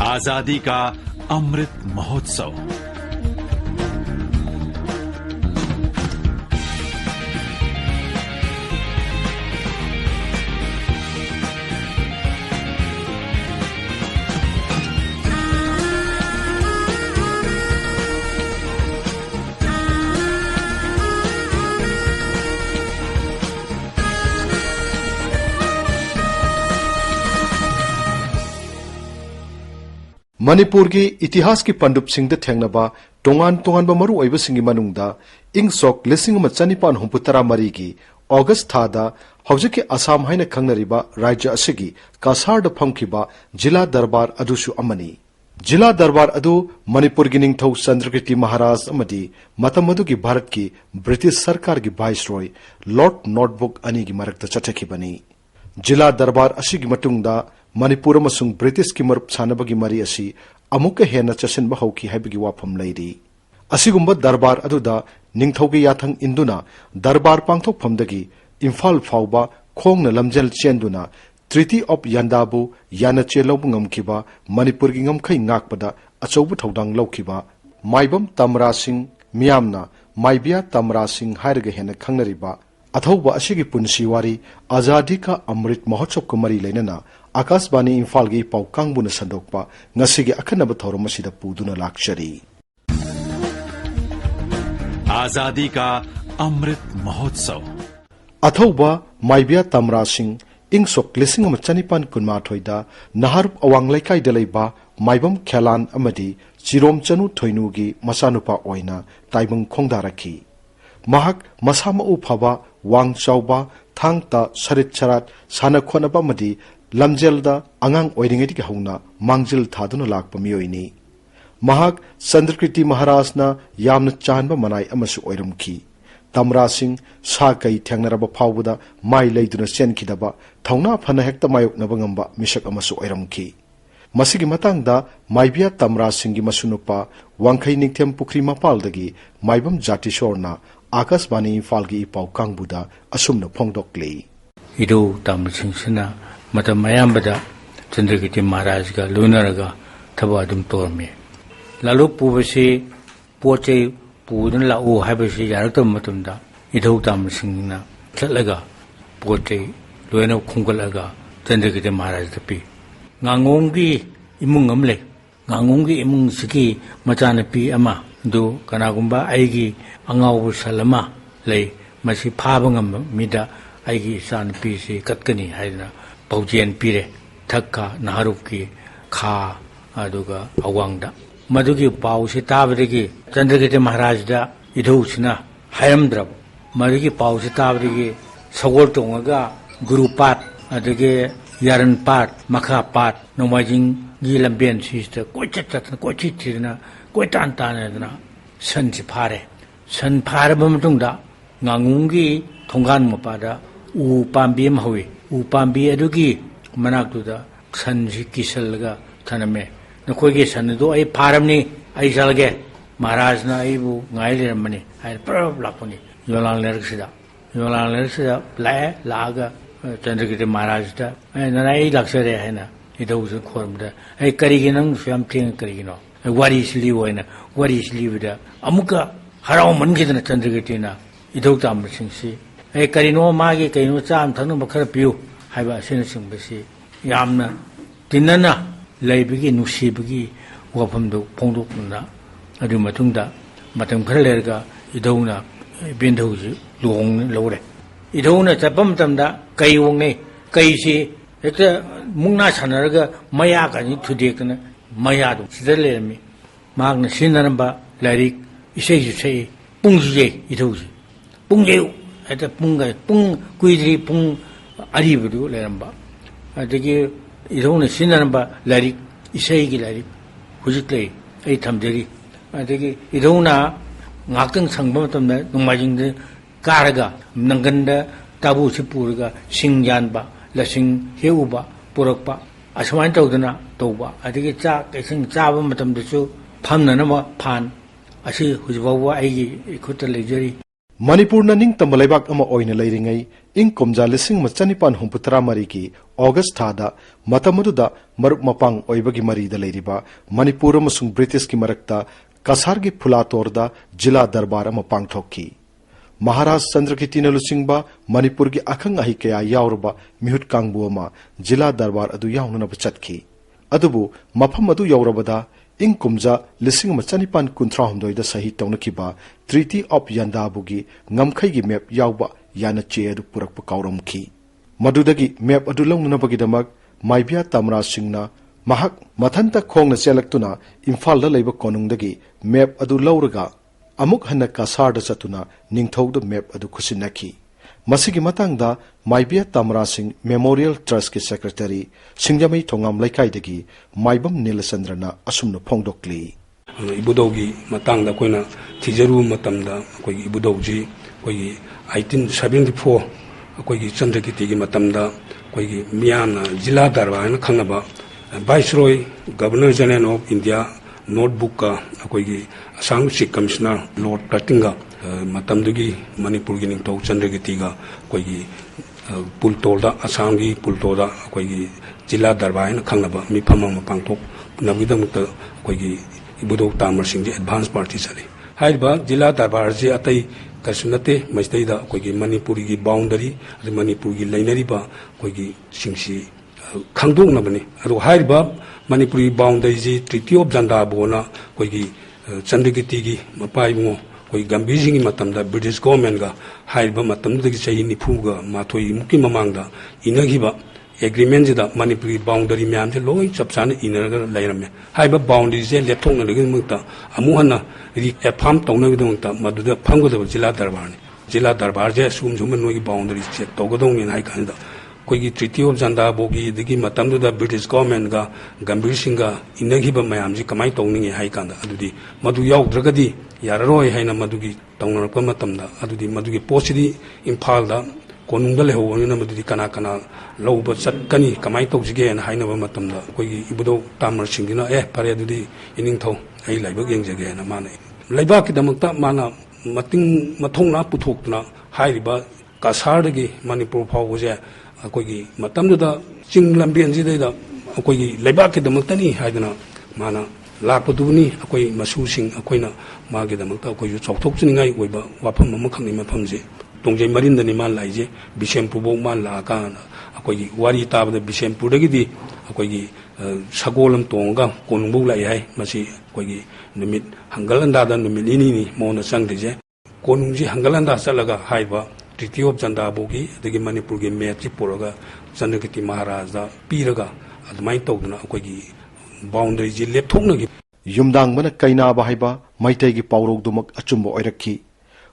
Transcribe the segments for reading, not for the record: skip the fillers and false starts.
आजादी का अमृत महोत्सव। मणिपुर की इतिहास की पंडुप सिंह थेंगनबा तोंगान तोंगानबा मरु ओइबा सिंगी मनुंगदा इंग सोक लिसिंग चनिपान हुंपुतरा मरी की ऑगस्ट थादा हौजिकी असम हाइना खंगनरिबा राज्य असिगी कासारदा फमखिबा जिला दरबार अदुसु अमनी। जिला दरबार अदु मणिपुर की निंगथौ चंद्रकीर्ति महाराज अमदी मतम अदुगी भारत की ब्रिटिश सरकार की वाइसरॉय लॉर्ड नोटबुक अनी की मरक्ता चटखिबनी। जिला दरबार असिगी मतुंगदा मणिपुर अमसुंग ब्रिटिश की मरुप सानबगी मरी असी अमुक हेना चसिनबा हौकी हाइबगी वाफम लैरी। असिगुंबा दरबार अदुदा निंगथौगी याथंग इंदुना दरबार पांथोकफमदगी इम्फाल फाउबा खोंगना लमजल चेंदुना ट्रीटी ऑफ यान्दाबु याना चेलौबु ngamखिबा मणिपुर की ngamखै ngakpada अचौबु थौदांग लौखिबा माइबम तमरा सिंह मियामना माइबिया तमरा सिंह हाइरगा हेना खंगनरिबा अथौबा असिगी पुनसी वारी आजादी का अमृत महोत्सव को मरी लेनना आकाशवाणी इम्फाल की पाउ कांगबुना संदोकपा ngasiगी अखनब थौरम असिदा पुदुना लाक्चरी। आजादी का अमृत महोत्सव। अथौबा माइबिया तमरा सिंह इंग सोक लिसिंग चनिपान कुनमाथोइदा नहारुप अवांग लैकाइदा लैबा माइबम खेलान अमदी चिरोम चनु थोइनुगी मसानुपा ओइना ताइबंग खोंगदारखी। महक मसामउ फबा वांग चौबा थांगता सरित सरात साना खोनबा मदी लमजेलदा अंगांग ओइरिंगेदि हौना मांगजिल थादुना लाकपा मियोइनी। महक चंद्रकीर्ति महाराजना यामना चाहनबा मनाई अमसु ओइरमखी। तमरा सिंह सा कई थेंगनरबा फाउबदा माई लैदुना चेनखिदबा थौना फना हेक्ता मायोकनबा ngamba मिसक अमसु ओइरमखी। मसिगी मतंगदा माइबिया तमरा सिंहगी मसुनुपा वांखै निंगथेम पुखरी मपालदगी माइबम जातिशोरना आकाशवाणी इम्फाल की पाउ कांगबुदा असुमना फोंगदोकले। इदो तामसिंहसना मतम मयामबदा चंद्रकीर्ति महाराज का लोनरगा थबा अदुम तोरमे लालु पुबसे पोचे पुदन लाओ हाबसे यारक्तब मतमदा इदो तामसिंहना चलगा पोचे लोयना खुंगलगा चंद्रकीर्ति महाराज तपी ngangongi imung amle ngangongi imung siki macana pi ama do kanagumba aigi angau salama lei masi phabangam mida aigi san pi si katkani haina paujen pire thakka naharup ki kha aduga awangda madugi pau si tabdegi Chandraketu Maharaj da idhusna hayamdrab madugi pau si tabdegi sagol tongaga gurupat adege यारन पाट मखा पाट नोमाजिंग गिलंबेन sister कोई चिरना कोई तान तानदना सन से फारे सन फारब मतुंगदा ngangungi thongan mapada u pambi am hawi u pambi adugi manaktuda san si kisalga thaname nakoi ge san do ai pharamni ai salge maharaj na ai bu ngai leramani ai prab lapuni yolang lersida la Chandraketu Maharaj da nanai laksare hai na idausu khormda ai kariginang swam thing karigino wari sli hoina wari sli da amuka harau mangidna Chandraketu na idau tam singsi ai karino magi kaino cham thanu makhar piu haiba sin singbasi yamna tinana laibigi nusibigi wafamdu phongdokna adu matungda matam khar lerga idauna bindhauji long lore इधौना चपम तमदा कई वंगने कई से एक मुंगना सानरगा मया कानि थुदेकना मया दो सिदलेरमी मागना सिनरबा लारिक इसेई से पुंगजे इधौसे पुंगजे एत पुंगा पुंग कुइद्री पुंग अरिबदु लेरबा अदगी इधौना सिनरबा लारिक इसेई की लारिक हुजिक्ले आई थमदेरी अदगी इधौना ngakang sangbam tamna nungmajing कारगा नंगंदा ताबू से पूरगा सिंगयानबा लसिंग हेउबा पुरकपा असमान तौदना तौबा अदिगे चा कैसिंग चाबा मतमदसु फमननबा फान असि हुजबावा आइगी खुत लेजरी मणिपुर निंग तमलेबाक अमा ओइना लेरिंगै इंग कुमजा लिसिंग मचनिपान हुंपुतरा मरी की ऑगस्ट थादा मतमदुदा मरुप मपांग ओइबगी मरीदा लेरिबा मणिपुर अमसुंग ब्रिटिश की मरक्ता कसारगी फुलातोरदा जिला दरबार अमा पांगथोकी महाराज चंद्रकीर्ति लुचिंगबा मणिपुर की अखंग अहि कया यावरबा मिहुत कांगबु अमा जिला दरबार अदु यावननब चटकी अदुबु मफम अदु यौरबदा इंग कुमजा लिसिंग मचनिपान कुंथ्राहुमदोइदा सही तौनकिबा ट्रीटी ऑफ यंदाबुगी ngमखैगी मैप यावबा याना चे अदु पुरकप काउरमखी मदुदगी मैप अदु लौननबगिदमक माइबिया तमरा सिंगना महक मथंता खोंगना चेलक्तुना इम्फाल दा लेबा कोनुंगदगी मैप अदु लौरगा अमुक हन्ना कासारदा चतुना निंगथौदा मैप अदु खुसिनखी मसिगी मतंगदा माइबिया तमरा सिंग मेमोरियल ट्रस्ट की सेक्रेटरी सिंगजमई थोंगाम लेकाइदगी माइबम नीलचंद्रना असुमनो फोंगदोक्ली इबुदौगी मतंगदा कोइना थिजरु मतमदा कोई इबुदौजी कोई 1874 कोई चंद्रकीर्ति मतमदा कोई मियाना जिला दरबार खंगबा viceroy governor general of India नोटबुक का कोई असम चीफ कमिश्नर लॉर्ड प्लटिंगा मतमदुगी मणिपुर की निंगथौ चंद्रकीर्ति का कोई पुलतोदा असम की पुलतोदा कोई जिला दरबार खंगबा मिफम पांगथोक नबगिदमत कोई इबुदौ तामर सिंह एडवांस पार्टी चले हाइबा जिला दरबार से अतई कसुनते मस्तेदा कोई मणिपुर की बाउंडरी मणिपुर की लेनरीबा कोई सिंसी खांगदोंगनबने अदो हाइबा मणिपुर की बाउंडरी जी ट्रीटी ऑफ जंदाबोना कोई चंद्रकीर्ति की मपाइमो कोई गंभीर सिंह मतमदा ब्रिटिश गवर्नमेंट का हाइबा मतमदगी सही निफुगा माथोई मुकी ममांगदा इनगिबा एग्रीमेंट जिदा मणिपुर की बाउंडरी मैम से लोई चपचाने इनरगा लेरमे हाइबा बाउंडरी से लेथोंगनगिदमक्ता अमुहना एफाम तौनगिदमक्ता मदुदा फंगदब जिला दरबार से सुम सुम नोगी बाउंडरी चेक तौगदोंनि हाइ खानदा कोई ट्रीटी ऑफ जंदाबोगी दगी मतमदुदा ब्रिटिश गवर्नमेंट का गंभीर सिंह का इनगिबा मैम जी कमाई तौनिंगे हाइ कांदा अदुदी मदु याउद्रगदी याररोय हाइना मदुगी तौनरपा मतमदा अदुदी मदुगी पोस्टदी इम्फालदा कोनुंगदा लेहोवनिना मदुदी कना कना लौबा चटकनी कमाई तौजिगे न हाइनबा मतमदा कोई इबुदौ तामर सिंगिना फरे अदुदी इनिंगथौ आई लाइबक यंगजगे न माने लाइबा की दमकता माना मतिंग मथौना पुथोकना हाइरिबा कासारदगी मणिपुर फावजे अकोगी मतमदुदा चिंग लंबियनजिदा अकोगी लाइबा की दमकतनी हाइदना माना लापदुनी अकोई मसूसिंग अकोइना मागे दमकता अकोई चौथोकचनिंगाई ओइबा वाफम अमा खंगनि मफमजे तोंजे मरिंदनी मान लाइजे बिशेमपुरबो मान लाकान अकोई वारी ताबदा बिशेमपुरदगिदी अकोई सगोलम तोंगा कोनुंबो लाई हाय मसी अकोई नुमित हंगलंदादा नुमित इनिनी मोना संगदिजे कोनुंजी हंगलंदा चलगा हाइबा ट्रीटी ऑफ जंदाबोगी अदगी मणिपुर की मैपची पुरगा चंद्रकीर्ति महाराजा पीरगा अदमाई तौदना अकोई बाउंडरी जी लेपथोंनगी युमदांगबना कैनाबा हाइबा मैतैगी पाउरोगदुमक अचुंबो ओइरखी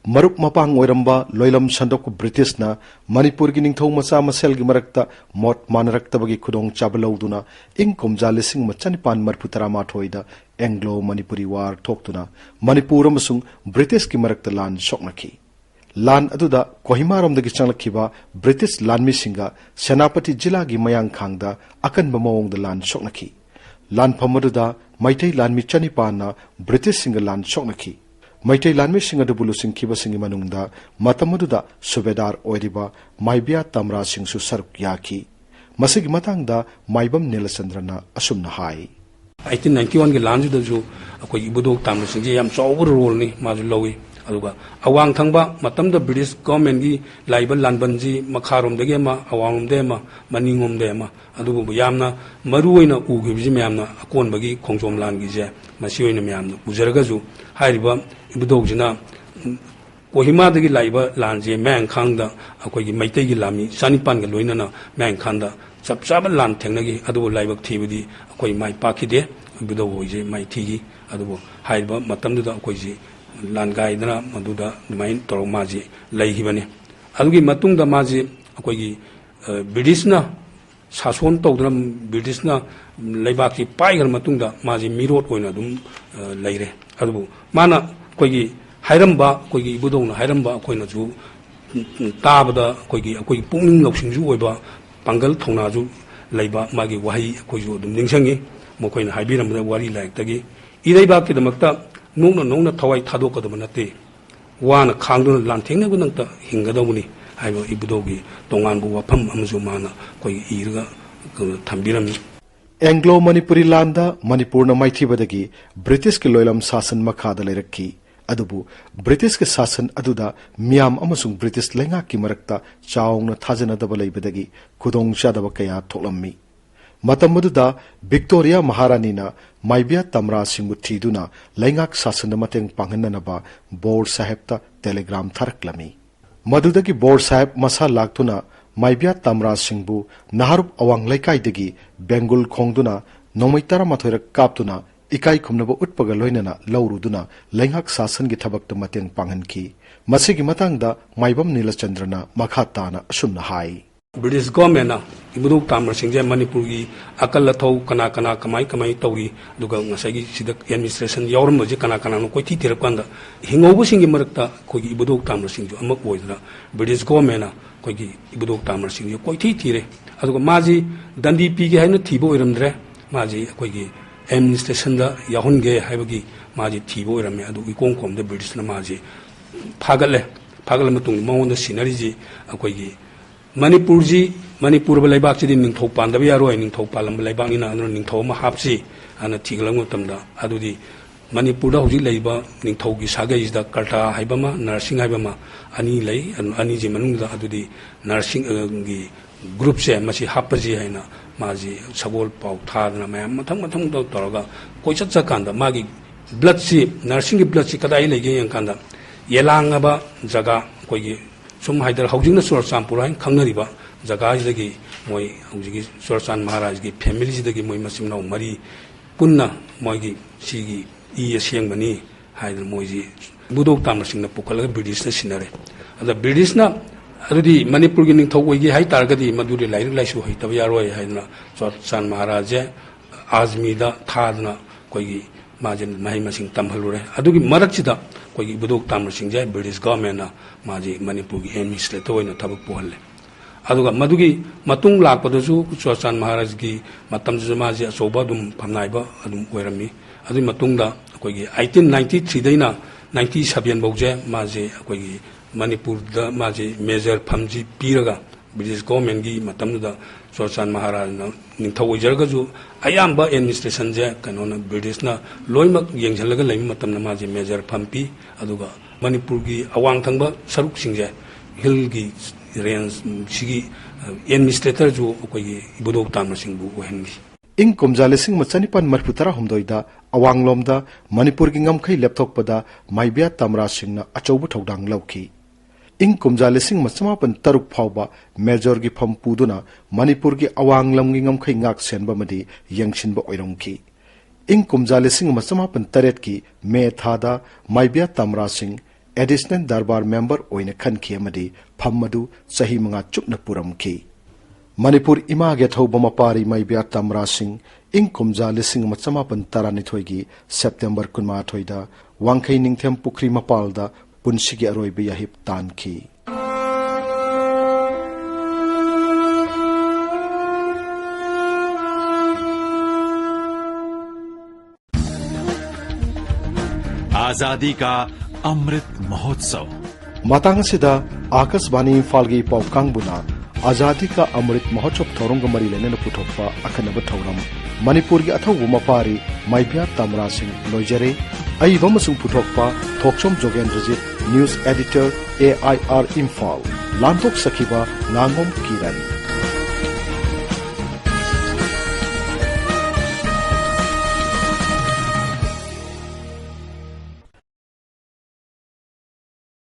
मरुप मपांग ओइरंबा लोइलम संदोक ब्रिटिशना मणिपुर की निंगथौ मचा मसेल की मरक्ता मोट मानरक्तबगी खुदोंग चाबलौदुना इंग कुमजा लिसिंग मचनिपान मरफुतरा माथोइदा एंग्लो मणिपुरी वार थोक्तुना मणिपुर अमसुंग ब्रिटिश की मरक्ता लान सोकनखी लान अदुदा कोहिमारोमदगी चंगलखिबा ब्रिटिश लानमिसिंगा सेनापति जिला की मयांग खांगदा अकनबा मवोंगदा लान सोकनखी लान फमदुदा मैथै लानमि चनिपाना ब्रिटिश सिंग लान सोकनखी मैथै लानमि सिंग अदुबु लुसिंखिबा सिंगी मनुंगदा मतमदुदा सुबेदार ओइरिबा माइबिया तमरा सिंगसु सरुक याखी मसिगी मतंगदा माइबम नीलचंद्रना असुमना हाई 1891 के लानजुदजु अकोई इबुदोक तामर सिंग याम चौबर रोल नि माजु लौई अदुगा अवांग थंगबा मतमदा ब्रिटिश गवर्नमेंट की लाइबल लानबनजी मखारोमदगे मा अवांगोमदे मा मनिंगोमदे मा अदुबु यामना मरुओइना उगिबिजि म्यामना अकोनबगी खोंजोम लानगिजे मसिओइना म्यामना उजरगजु हाइरिबा इबुदोगजिना कोहिमादगी लाइबा लानजे मैंग खांगदा अकोई मैतैगी लामी चानिपान के लोइनना मैंग खांदा चपचाबा लान थेंगनगी अदुबु लाइबक थीबदी अकोई माइ पाखिदे इबुदोगोइजे माइ थीगी अदुबु हाइरिबा मतमदुदा अकोइजी लानगाइदना मदुदा दुमाइन तोरो माजी लैहिबने अदुगी मतुंगदा माजी अकोई ब्रिटिशना शासन तौदना ब्रिटिशना लैबाकी पाइगर मतुंगदा माजी मिरोट ओइना दुम लैरे अदुबु माना कोई हाइरंबा कोई इबुदौना हाइरंबा अकोइना जु ताबदा कोई पुंगनिंग लौसिंगजु ओइबा पांगल थौनाजु लैबा मागी वहाई अकोइजु दुम निंगसंगी मकोइना हाइबिरमदा वारी लाइकतगी इदैबाकी दमक्ता नोंना थवाई थादोकदब नते वाना खांगदुना लांथेंगनबदंता हिंगदौबनी हाइबा इबुदोगी तोंगानबु वफम अमजु माना कोई इरगा थंबिरमी एंग्लो मणिपुरी लांदा मणिपुर माइथीबदगी ब्रिटिश के लोयलम शासन मखादा लेरक्की अदुबु ब्रिटिश के शासन अदुदा मियाम अमसुंग ब्रिटिश लेंगा की मरक्ता चाउंगना थाजनदब लेबदगी खुदोंग चादब कया थोलम्मी मतम मदुदा विक्टोरिया महारानीना माइबिया तमरा सिंगु थीदुना लेंगाक शासन मतेंग पांगननबा बोर्ड साहेबता टेलीग्राम थरकलमी मदुदगी बोर्ड साहेब मसा लागतुना माइबिया तमरा सिंगबु नहरुप अवांग लेकाइदगी बेंगुल खोंगदुना नोमै 13 कापतुना इकाई खुमनब उत्पग लोइनना लौरुदुना लेंगाक शासन की थबक मतेंग पांगनकी मसिगी मतंगदा माइबम नीलचंद्रना मखा ताना असुमना हाई ब्रिटिश गवर्नमेंट इबुदो तामर सिंह मणिपुर की अकल अथौ कना कना कमाई कमाई तौरी एडमिनिस्ट्रेशन यौरमजे कना कना कोई तीरकान हिंगौबसिंग मरक्ता कोई इबुदो तामर सिंह ब्रिटिश गवर्नमेंट कोई इबुदो तामर सिंह कोई तीरे माजी दंडी पीगे है थीब ओरमद्रे माजी कोई एडमिनिस्ट्रेशन याहुनगे है माजी थीब ओरमे इकों खोम ब्रिटिश माजी फागले फागल मौन सिनरीजी अखोई मणिपुर जी मणिपुर लेबाक से निथौ पादब यारोय निथौ पालम लेबाकना निथौ हापसी आना थीगलम मणिपुर हौजी लेबा निथौ की सागैद कर्ता हाइबमा नर्सिंग हाइबमा अनी लई अनी जी मनुंगदा अदुदी नर्सिंग की ग्रुप से मसी हापजी हैना माजी सगोल पाउ थादना मैम मथंग मथंग तौरगा कोई चकांदा मागी ब्लड से नर्सिंग की ब्लड से कदाई लेगे यंकांदा येलांगबा जगह कोई सूम हाइदर हौजिंग चुरचानपुर है खंगरीबा जगह मोई हौजिगी चुरचान महाराज की फैमिली मोई मसिमनाव मरी पुन्ना मोगी सिगी ई असेंबनी हाइदर मोईजी बुदोक तामर सिंह पुखलगा ब्रिटिश सिनरे अदा ब्रिटिश मणिपुर की निथौ ओइगे हाइ तारगदी मदुरी लाइरिक लाइसु हैतब यारोय हाइदना चुरचान महाराज आजमीदा थादना कोई माजे मही मसिंग तमहलुरे अदुगी मरकसिदा कोई इबुदोक तामर सिंह ब्रिटिश गवर्नमेंट माजी मणिपुर की एडमिनिस्ट्रेटर होइना थबक पुहल्ले अदुगा मदुगी मतुंग लाकपदसु चुरचान महाराज की मतमजु माजी अचौबा फमनाइबा ओइरमी अदुगी मतुंगदा कोई 1893 दैना 97 बौजे माजे कोई मणिपुर माजे मेजर फमजी पीरगा ब्रिटिश गवर्नमेंट की मतमदा चुरचान महाराज निथौ ओइजरगजु अयाम एडमिनिस्ट्रेशन जे कनोना ब्रिटिश लोइमक येंजलग लेम मतमना माजे मेजर फम्पी अदुगा मणिपुर की अवांग थंग सरुक सिंजे हिल की रेंज सिगी एडमिनिस्ट्रेटर जो कोई इबुदोक तामर सिंह बु ओहनगी इंग कुमजा लिसिंग मचनिपान मरफुतरा हमदोइदा अवांगलोमदा मणिपुर की ngमखै लेपथोकपदा माइबिया तमरा सिंहना अचौबु थौदांग लौखी इंग कुमजा लिसिंग मचमापन तरुक फाउबा मेजर की फम पुदुना मणिपुर की अवांगलम की ngमखै ngak सेनबमदि यंगसिनबा ओइरंखी इंग कुमजा लिसिंग मचमापन तरेट की मे थादा माइबिया तमरा सिंह एडिशनल दरबार मेंबर ओइने खनखी अमदि फम मदु सही मंगा चुपना पुरमखी मणिपुर इमागे थौब मपारी माइबिया तमरा सिंह इंग कुमजा लिसिंग मचमापन तरानिथोइगी सेप्टेम्बर 18 दा वांखै निंगथेम पुखरी मपालदा पुनसिगी अरोइब याहिब तानखी आजादी का अमृत महोत्सव मतंगसिदा आकाशवाणी इम्फालगी पाउ कांगबुना आजादी का अमृत महोत्सव थौरंग मरी लेने पुथोकपा अखनब थौरम मणिपुर की अथौब मपारी माइबिया तमरा सिंह लोइजरे अइबमसुंग पुथोकपा Thoksom Jogendrajit news editor AIR Imphal लांथोक सखिबा नांगोम किराई।